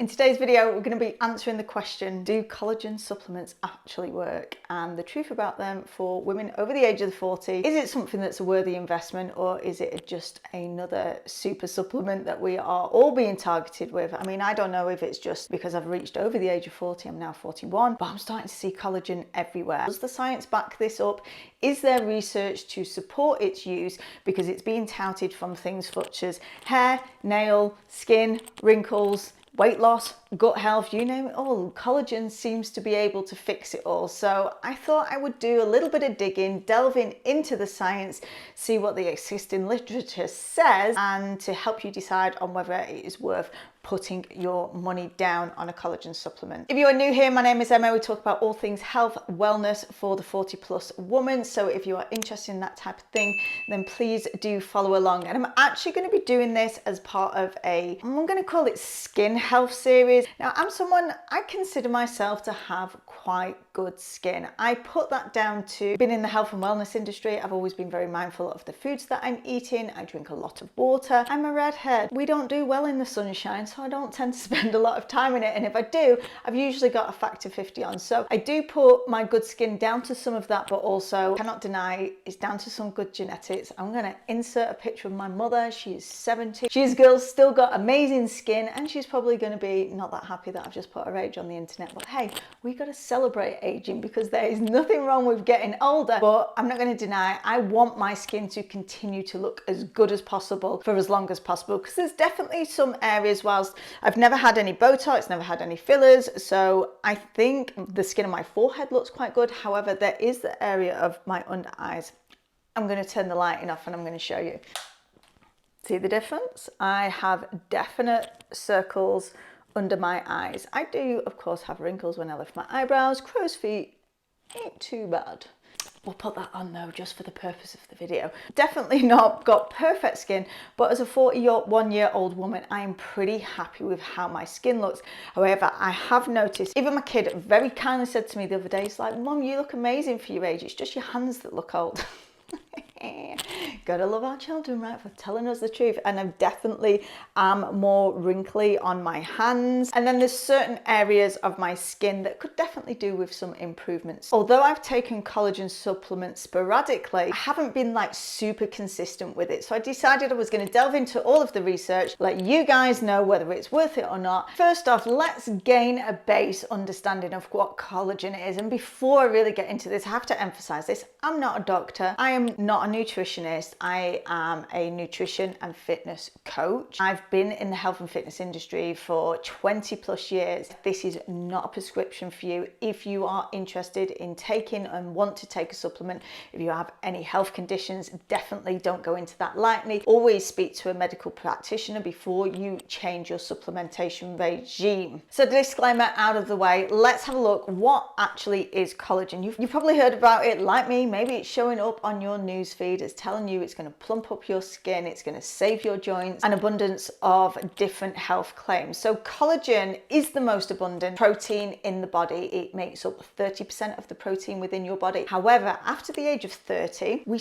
In today's video, we're going to be answering the question, do collagen supplements actually work? And the truth about them for women over the age of 40. Is it something that's a worthy investment, or is it just another super supplement that we are all being targeted with? I mean, I don't know if it's just because I've reached over the age of 40, I'm now 41, but I'm starting to see collagen everywhere. Does the science back this up? Is there research to support its use? Because it's being touted from things such as hair, nail, skin, wrinkles, weight loss, gut health, you name it all. Collagen seems to be able to fix it all. So I thought I would do a little bit of digging, delving into the science, see what the existing literature says, and to help you decide on whether it is worth putting your money down on a collagen supplement. If you are new here, my name is Emma. We talk about all things health, wellness for the 40+ woman. So if you are interested in that type of thing, then please do follow along. And I'm actually going to be doing this as part of I'm going to call it skin health series. Now, I consider myself to have quite good skin. I put that down to being in the health and wellness industry. I've always been very mindful of the foods that I'm eating. I drink a lot of water. I'm a redhead. We don't do well in the sunshine, so I don't tend to spend a lot of time in it. And if I do, I've usually got a factor 50 on. So I do put my good skin down to some of that, but also cannot deny it's down to some good genetics. I'm going to insert a picture of my mother. She is 70. She's still got amazing skin, and she's probably going to be not that happy that I've just put her age on the internet. But hey, we got to celebrate aging, because there is nothing wrong with getting older. But I'm not going to deny I want my skin to continue to look as good as possible for as long as possible, because there's definitely some areas, whilst I've never had any Botox, never had any fillers, so I think the skin on my forehead looks quite good. However, there is the area of my under eyes. I'm going to turn the lighting off and I'm going to show you. See the difference? I have definite circles under my eyes. I do, of course, have wrinkles when I lift my eyebrows. Crow's feet ain't too bad. We'll put that on though, just for the purpose of the video. Definitely not got perfect skin, but as a 41-year-old woman, I am pretty happy with how my skin looks. However, I have noticed, even my kid very kindly said to me the other day, it's like, Mum, you look amazing for your age. It's just your hands that look old. Gotta love our children, right, for telling us the truth. And I definitely am more wrinkly on my hands. And then there's certain areas of my skin that could definitely do with some improvements. Although I've taken collagen supplements sporadically, I haven't been like super consistent with it. So I decided I was going to delve into all of the research, let you guys know whether it's worth it or not. First off, let's gain a base understanding of what collagen is. And before I really get into this, I have to emphasize this. I'm not a doctor. I am not a nutritionist. I am a nutrition and fitness coach. I've been in the health and fitness industry for 20+ years. This is not a prescription for you. If you are interested in taking and want to take a supplement, if you have any health conditions, definitely don't go into that lightly. Always speak to a medical practitioner before you change your supplementation regime. So disclaimer out of the way, let's have a look. What actually is collagen? You've probably heard about it like me. Maybe it's showing up on your news feed. It's telling you it's going to plump up your skin, it's going to save your joints, an abundance of different health claims. So collagen is the most abundant protein in the body. It makes up 30% of the protein within your body. However, after the age of 30, we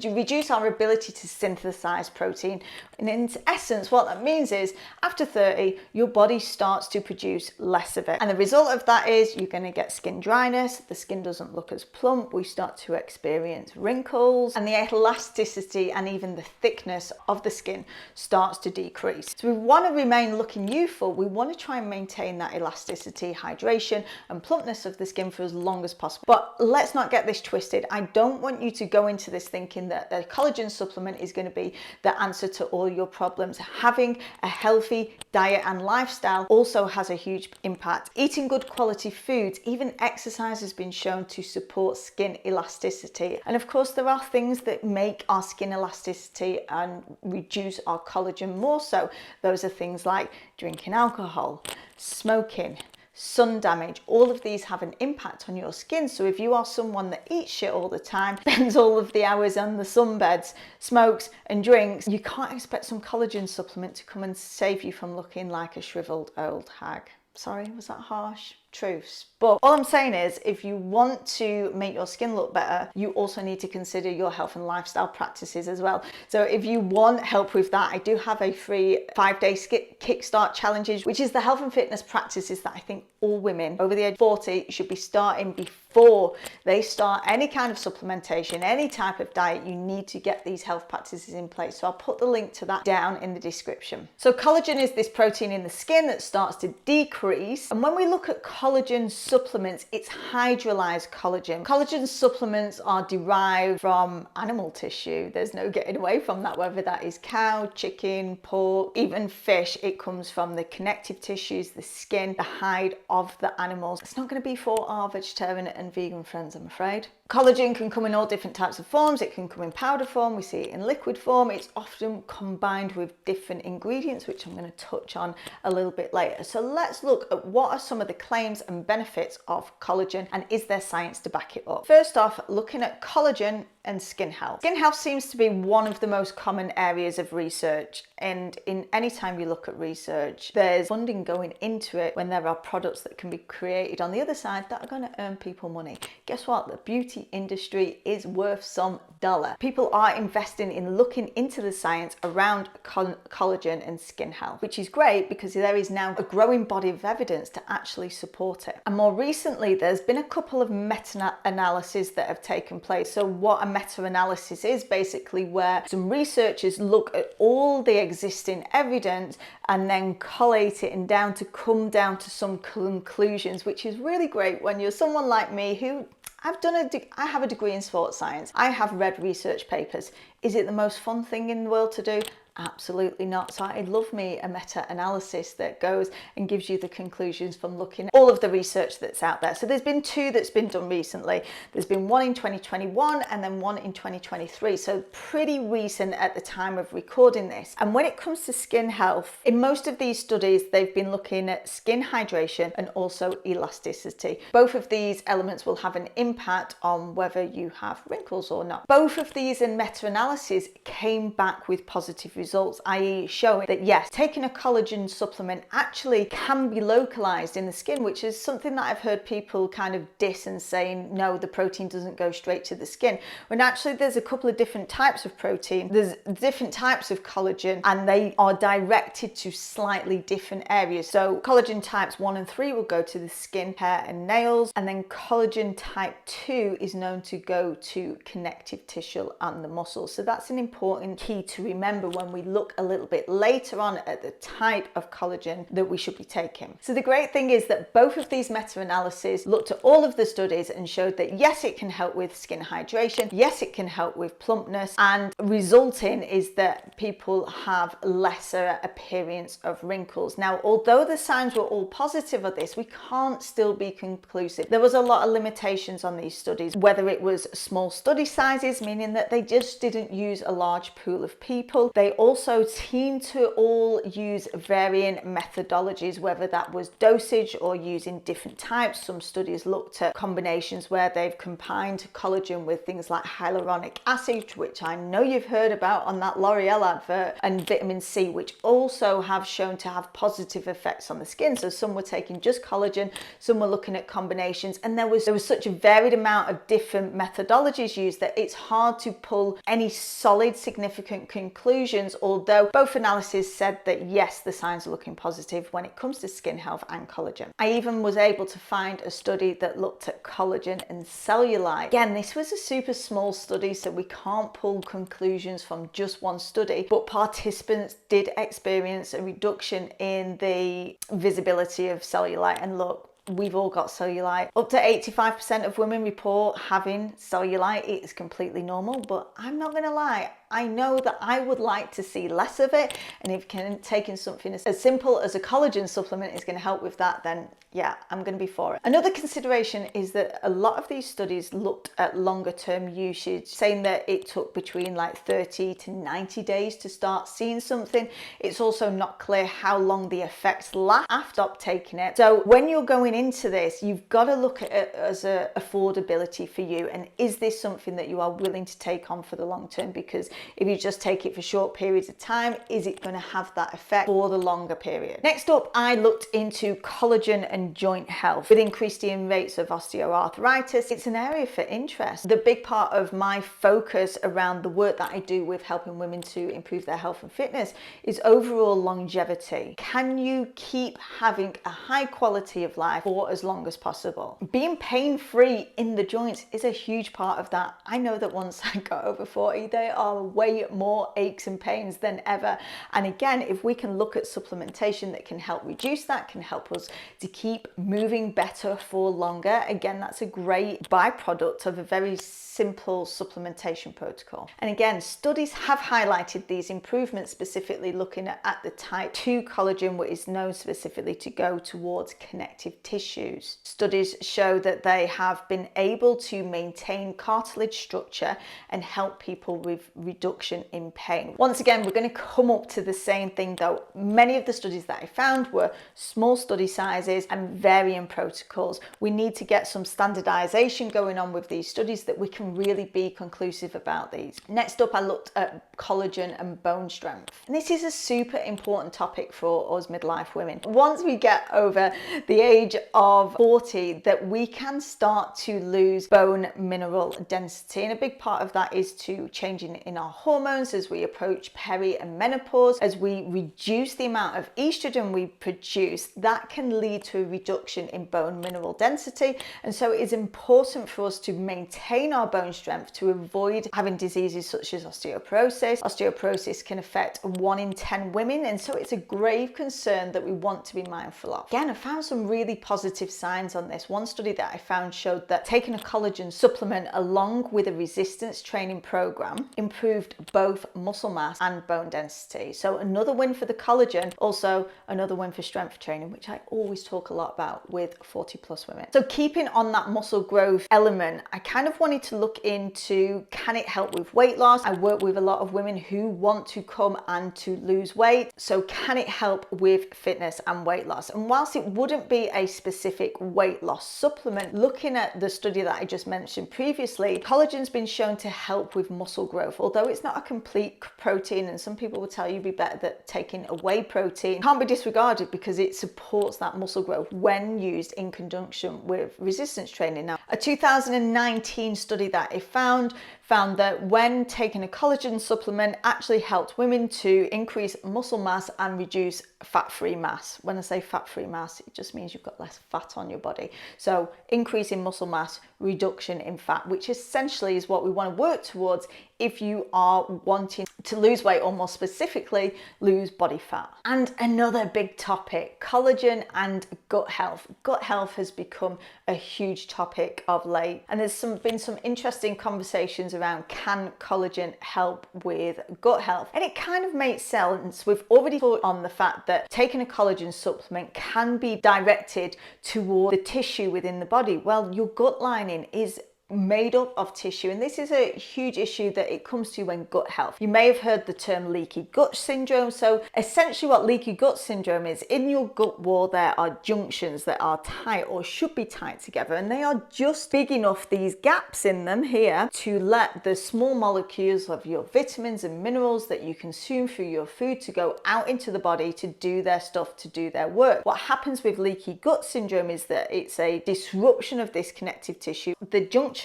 reduce our ability to synthesize protein. And in essence, what that means is after 30, your body starts to produce less of it. And the result of that is you're going to get skin dryness. The skin doesn't look as plump. We start to experience wrinkles, and the elasticity and even the thickness of the skin starts to decrease. So we want to remain looking youthful. We want to try and maintain that elasticity, hydration, and plumpness of the skin for as long as possible. But let's not get this twisted. I don't want you to go into this thinking that the collagen supplement is going to be the answer to all your problems. Having a healthy diet and lifestyle also has a huge impact. Eating good quality foods, even exercise, has been shown to support skin elasticity. And of course, there are things that make our skin elasticity and reduce our collagen more so. Those are things like drinking alcohol, smoking, sun damage. All of these have an impact on your skin. So if you are someone that eats shit all the time, spends all of the hours on the sunbeds, smokes and drinks, you can't expect some collagen supplement to come and save you from looking like a shriveled old hag. Sorry, was that harsh? truths. But all I'm saying is, if you want to make your skin look better, you also need to consider your health and lifestyle practices as well. So if you want help with that, I do have a free 5-day kickstart challenges, which is the health and fitness practices that I think all women over the age of 40 should be starting before they start any kind of supplementation, any type of diet. You need to get these health practices in place. So I'll put the link to that down in the description. So collagen is this protein in the skin that starts to decrease. And when we look at collagen supplements, it's hydrolyzed collagen. Collagen supplements are derived from animal tissue. There's no getting away from that, whether that is cow, chicken, pork, even fish. It comes from the connective tissues, the skin, the hide of the animals. It's not going to be for our vegetarian and vegan friends, I'm afraid. Collagen can come in all different types of forms. It can come in powder form. We see it in liquid form. It's often combined with different ingredients, which I'm going to touch on a little bit later. So let's look at what are some of the claims and benefits of collagen, and is there science to back it up? First off, looking at collagen and skin health. Skin health seems to be one of the most common areas of research, and in any time you look at research, there's funding going into it when there are products that can be created on the other side that are going to earn people money. Guess what? The beauty industry is worth some dollar. People are investing in looking into the science around collagen and skin health, which is great because there is now a growing body of evidence to actually support it. And more recently, there's been a couple of meta-analyses that have taken place. So what a meta-analysis is basically where some researchers look at all the existing evidence and then collate it and come down to some conclusions, which is really great when you're someone like me who I have a degree in sports science. I have read research papers. Is it the most fun thing in the world to do? Absolutely not. So I love me a meta-analysis that goes and gives you the conclusions from looking at all of the research that's out there. So there's been 2 that's been done recently. There's been one in 2021 and then one in 2023. So pretty recent at the time of recording this. And when it comes to skin health, in most of these studies, they've been looking at skin hydration and also elasticity. Both of these elements will have an impact on whether you have wrinkles or not. Both of these in meta-analysis came back with positive results, i.e. showing that yes, taking a collagen supplement actually can be localized in the skin, which is something that I've heard people kind of diss and saying, no, the protein doesn't go straight to the skin. When actually there's a couple of different types of protein, there's different types of collagen, and they are directed to slightly different areas. So collagen types 1 and 3 will go to the skin, hair and nails, and then collagen type 2 is known to go to connective tissue and the muscles. So that's an important key to remember when we look a little bit later on at the type of collagen that we should be taking. So the great thing is that both of these meta-analyses looked at all of the studies and showed that yes, it can help with skin hydration, yes, it can help with plumpness, and resulting is that people have lesser appearance of wrinkles. Now, although the signs were all positive of this, we can't still be conclusive. There was a lot of limitations on these studies, whether it was small study sizes, meaning that they just didn't use a large pool of people. They also seem to all use varying methodologies, whether that was dosage or using different types. Some studies looked at combinations where they've combined collagen with things like hyaluronic acid, which I know you've heard about on that L'Oreal advert, and vitamin C, which also have shown to have positive effects on the skin. So some were taking just collagen, some were looking at combinations, and there was such a varied amount of different methodologies used that it's hard to pull any solid significant conclusions, although both analyses said that yes, the signs are looking positive when it comes to skin health and collagen. I even was able to find a study that looked at collagen and cellulite. Again, this was a super small study, so we can't pull conclusions from just one study, but participants did experience a reduction in the visibility of cellulite. And look, we've all got cellulite. Up to 85% of women report having cellulite. It is completely normal, but I'm not gonna lie, I know that I would like to see less of it, and if taking something as simple as a collagen supplement is going to help with that, then yeah, I'm going to be for it. Another consideration is that a lot of these studies looked at longer term usage, saying that it took between like 30 to 90 days to start seeing something. It's also not clear how long the effects last after taking it. So when you're going into this, you've got to look at it as a affordability for you, and is this something that you are willing to take on for the long term? Because if you just take it for short periods of time, is it going to have that effect for the longer period? Next up, I looked into collagen and joint health. With increasing rates of osteoarthritis, it's an area for interest. The big part of my focus around the work that I do with helping women to improve their health and fitness is overall longevity. Can you keep having a high quality of life for as long as possible? Being pain-free in the joints is a huge part of that. I know that once I got over 40, there are way more aches and pains than ever. And again, if we can look at supplementation that can help reduce that, can help us to keep moving better for longer, again, that's a great byproduct of a very simple supplementation protocol. And again, studies have highlighted these improvements, specifically looking at the type 2 collagen, which is known specifically to go towards connective tissues. Studies show that they have been able to maintain cartilage structure and help people with reduction in pain. Once again, we're going to come up to the same thing though. Many of the studies that I found were small study sizes and varying protocols. We need to get some standardization going on with these studies that we can really be conclusive about these. Next up, I looked at collagen and bone strength. And this is a super important topic for us midlife women. Once we get over the age of 40, that we can start to lose bone mineral density. And a big part of that is to changing in our hormones as we approach peri and menopause. As we reduce the amount of estrogen we produce, that can lead to a reduction in bone mineral density. And so it is important for us to maintain our bone strength to avoid having diseases such as osteoporosis. Osteoporosis can affect 1 in 10 women, and so it's a grave concern that we want to be mindful of. Again, I found some really positive signs on this. One study that I found showed that taking a collagen supplement along with a resistance training program improved both muscle mass and bone density. So another win for the collagen, also another win for strength training, which I always talk a lot about with 40 plus women. So keeping on that muscle growth element, I kind of wanted to look into, can it help with weight loss? I work with a lot of women who want to come and to lose weight. So can it help with fitness and weight loss? And whilst it wouldn't be a specific weight loss supplement, looking at the study that I just mentioned previously, collagen's been shown to help with muscle growth. Although it's not a complete protein, and some people will tell you it'd be better that taking a whey protein, can't be disregarded because it supports that muscle growth when used in conjunction with resistance training. Now, a 2019 study that I found that when taking a collagen supplement actually helped women to increase muscle mass and reduce fat-free mass. When I say fat-free mass, it just means you've got less fat on your body. So increase in muscle mass, reduction in fat, which essentially is what we want to work towards if you are wanting to lose weight, or more specifically, lose body fat. And another big topic, collagen and gut health. Gut health has become a huge topic of late, and there's been some interesting conversations around, can collagen help with gut health? And it kind of makes sense. We've already thought on the fact that taking a collagen supplement can be directed toward the tissue within the body. Well, your gut lining is made up of tissue, and this is a huge issue that it comes to when gut health. You may have heard the term leaky gut syndrome. So essentially what leaky gut syndrome is, in your gut wall there are junctions that are tight or should be tight together, and they are just big enough, these gaps in them here, to let the small molecules of your vitamins and minerals that you consume through your food to go out into the body to do their stuff, to do their work. What happens with leaky gut syndrome is that it's a disruption of this connective tissue. The junctions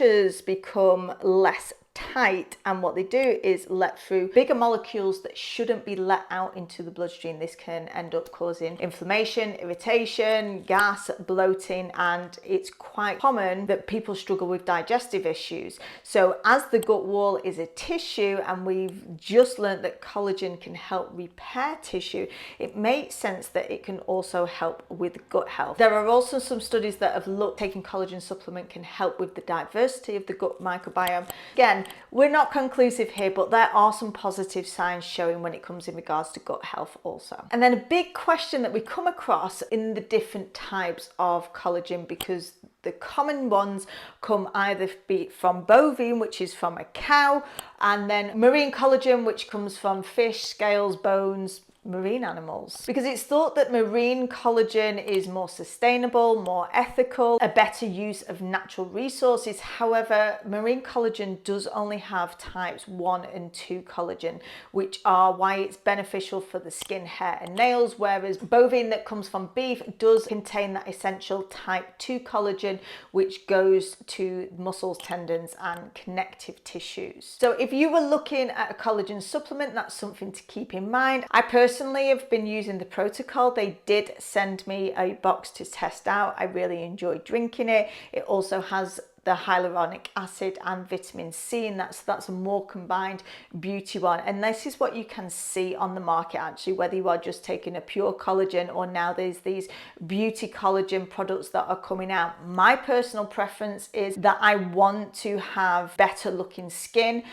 become less tight, and what they do is let through bigger molecules that shouldn't be let out into the bloodstream. This can end up causing inflammation, irritation, gas, bloating, and it's quite common that people struggle with digestive issues. So as the gut wall is a tissue, and we've just learned that collagen can help repair tissue, it makes sense that it can also help with gut health. There are also some studies that have looked taking collagen supplement can help with the diversity of the gut microbiome. Again, we're not conclusive here, but there are some positive signs showing when it comes in regards to gut health also. And then a big question that we come across in the different types of collagen, because the common ones come either from bovine, which is from a cow, and then marine collagen, which comes from fish, scales, bones, marine animals, because it's thought that marine collagen is more sustainable, more ethical, a better use of natural resources. However, marine collagen does only have types 1 and 2 collagen, which are why it's beneficial for the skin, hair and nails, whereas bovine that comes from beef does contain that essential type 2 collagen, which goes to muscles, tendons and connective tissues. So if you were looking at a collagen supplement, that's something to keep in mind. I personally have been using the Protocol. They did send me a box to test out. I really enjoyed drinking it. It also has the hyaluronic acid and vitamin C, and that's a more combined beauty one. And this is what you can see on the market actually, whether you are just taking a pure collagen or now there's these beauty collagen products that are coming out. My personal preference is that I want to have better looking skin.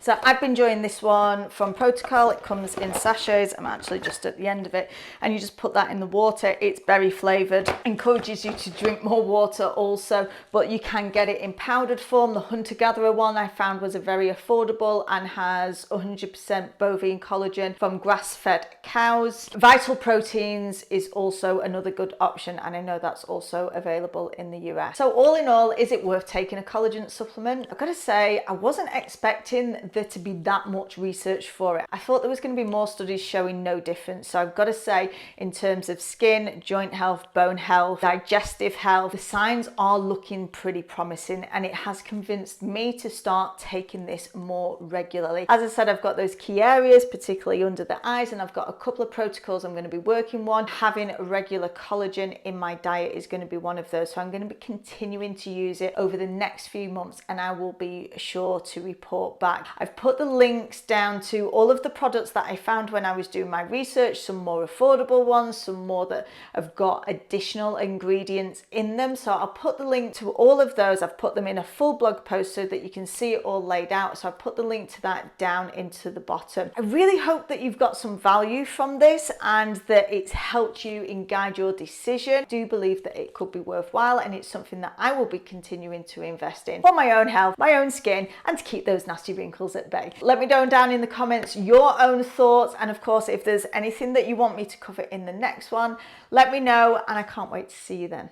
So I've been enjoying this one from Protocol. It comes in sachets. I'm actually just at the end of it, and you just put that in the water. It's berry flavored, encourages you to drink more water also, but you can get it in powdered form. The hunter gatherer one I found was a very affordable and has 100% bovine collagen from grass-fed cows. Vital Proteins is also another good option, and I know that's also available in the US. So all in all, is it worth taking a collagen supplement? I've got to say, I wasn't expecting there to be that much research for it. I thought there was going to be more studies showing no difference. So I've got to say, in terms of skin, joint health, bone health, digestive health, the signs are looking pretty promising, and it has convinced me to start taking this more regularly. As I said, I've got those key areas, particularly under the eyes, and I've got a couple of protocols I'm going to be working on. Having regular collagen in my diet is going to be one of those. So I'm going to be continuing to use it over the next few months, and I will be sure to report back. I've put the links down to all of the products that I found when I was doing my research, some more affordable ones, some more that have got additional ingredients in them. So I'll put the link to all of those. I've put them in a full blog post so that you can see it all laid out. So I've put the link to that down into the bottom. I really hope that you've got some value from this and that it's helped you in guide your decision. I do believe that it could be worthwhile, and it's something that I will be continuing to invest in for my own health, my own skin, and to keep those nasty wrinkles at bay. Let me know down in the comments your own thoughts, and of course if there's anything that you want me to cover in the next one, let me know, and I can't wait to see you then.